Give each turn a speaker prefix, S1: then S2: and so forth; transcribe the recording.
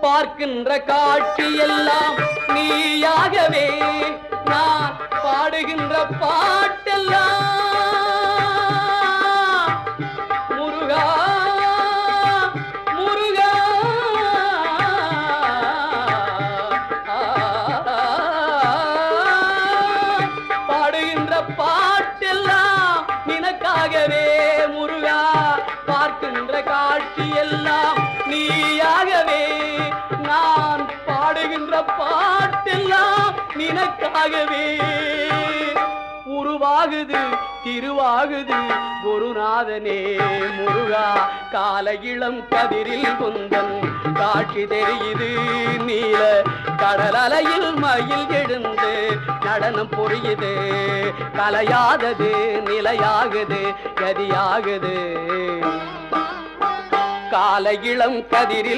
S1: பார்க்கின்ற காட்சி எல்லாம் நீயாகவே நான் பாடுகின்ற பாட்டெல்லாம் முருகா முருகா பாடுகின்ற பாட்டெல்லாம் நினக்காகவே முருகா பார்க்கின்ற காட்சி எல்லாம் நீயாகவே நான் பாடுகின்ற பாட்டெல்லாம் நினக்காகவே உருவாகுது திருவாகுது குருநாதனே முருகா கால இளம் கதிரில் குந்தன் காட்சி தெரியுது நீல கடலலையில் மயில் எழுந்து நடனம் புரியுது கலையாதது நிலையாகுது கதியாகுது கால இளம் கதிரில்